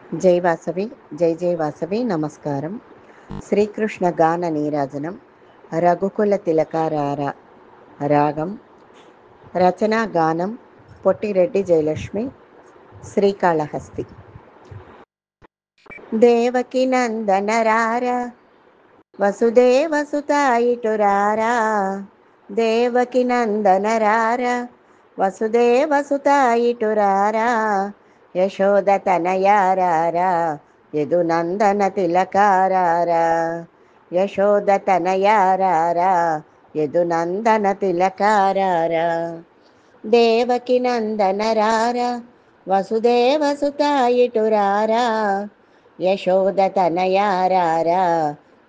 జై వాసవి, జై జై వాసవి. నమస్కారం. శ్రీకృష్ణ గాన నీరాజనం. రఘుకుల తిలకారార. రాగం. రచనా గానం పొట్టిరెడ్డి జయలక్ష్మి. శ్రీకాళహస్తి. దేవకి నందనరార వసుదేవసుతాయిటురారా, దేవకి నందనరార వసుదేవసుతాయిటురారా, యశోద తనయారారా యదునందన తిలకారారా, యశోద తనయారారా యదునందన తిలకారారా, దేవకి నందనరారా వసుదేవసుతాయిటురారా, యశోద తనయారారా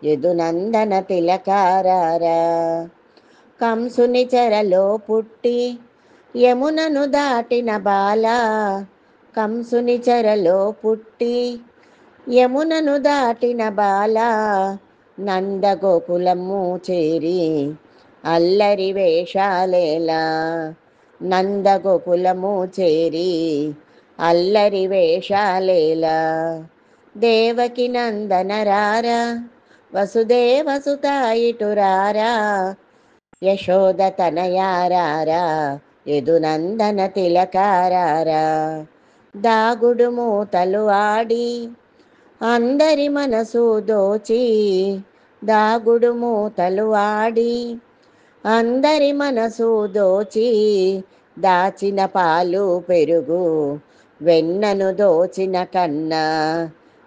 యదునందన తిలకారారా, కంసుని చెరలో పుట్టి యమునను దాటిన బాల, కంసుని చెరలో పుట్టి యమునను దాటిన బాల, నందగోకులము చేరి అల్లరి వేషాలేలా, నందగోకులము చేరి అల్లరి వేషాలేలా, దేవకి నందనరారా వసుదేవసుతాయిటురారా, యశోద తనయారారా యదునందన తిలకారారా, దాగుడు మూతలు ఆడి అందరి మనసు దోచి, దాగుడు మూతలు ఆడి అందరి మనసు దోచి, దాచిన పాలు పెరుగు వెన్నను దోచిన కన్నా,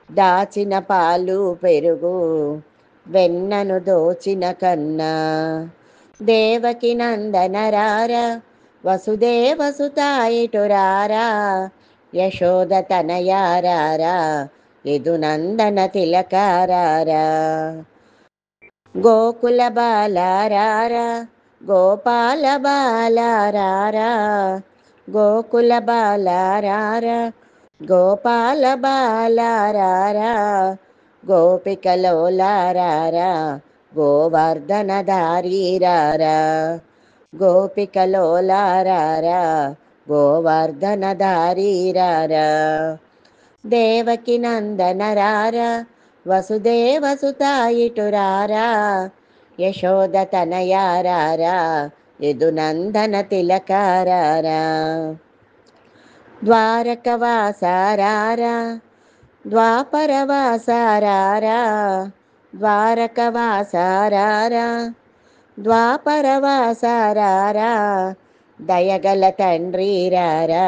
దాచిన పాలు పెరుగు వెన్నను దోచిన కన్నా, దేవకి నందనరారా వసుదేవసుతాయిటురారా, యశోద తనయారారా యదునందన తిలకారారా, గోకుల బాలారారా గోపాల బాలారారా, గోకుల బాలారారా గోపాల బాలారారా, గోపికలోలారారా గోవర్ధనధారీరారా, గోపికలోలారారా గోవర్ధనధారీరారా, దేవకి నందనరారా వసుదేవసుతాయిటురారా, యశోద తనయారారా యదునందన తిలకారారా, ద్వారకవాసారారా ద్వాపరవాసారారా, ద్వారకవాసారారా ద్వాపరవాసారారా, దయగల తండ్రిరారా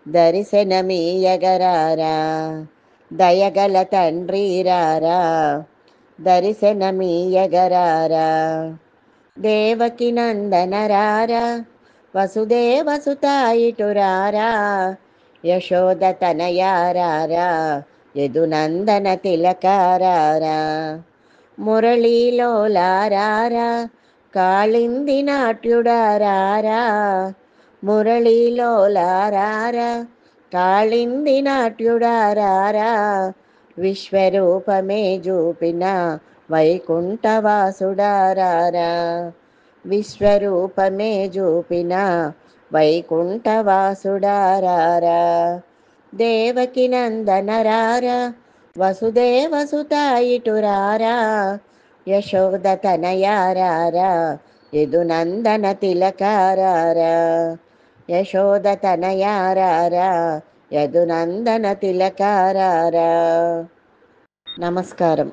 దర్శనమీయగరారా, దయగల తండ్రిరారా దర్శనమీయగరారా, దేవకి నందనరారా వసుదేవసుతాయిటురారా, యశోద తనయారారా యదునందన తిలకారారా, మురళీలోలారారా కాళింది నాట్యుడారారా, మురళీలోలారారా కాళింది నాట్యుడారారా, విశ్వరూపమే చూపిన వైకుంఠవాసుడారారా, విశ్వరూపమే చూపిన వైకుంఠవాసుడారారా, దేవకి నందనరారా వసుదేవసుతాయిటురారా, యశోద తనయారారా యదునందన తిలకారారా, యశోద తనయారారా యదునందన తిలకారారా. నమస్కారం.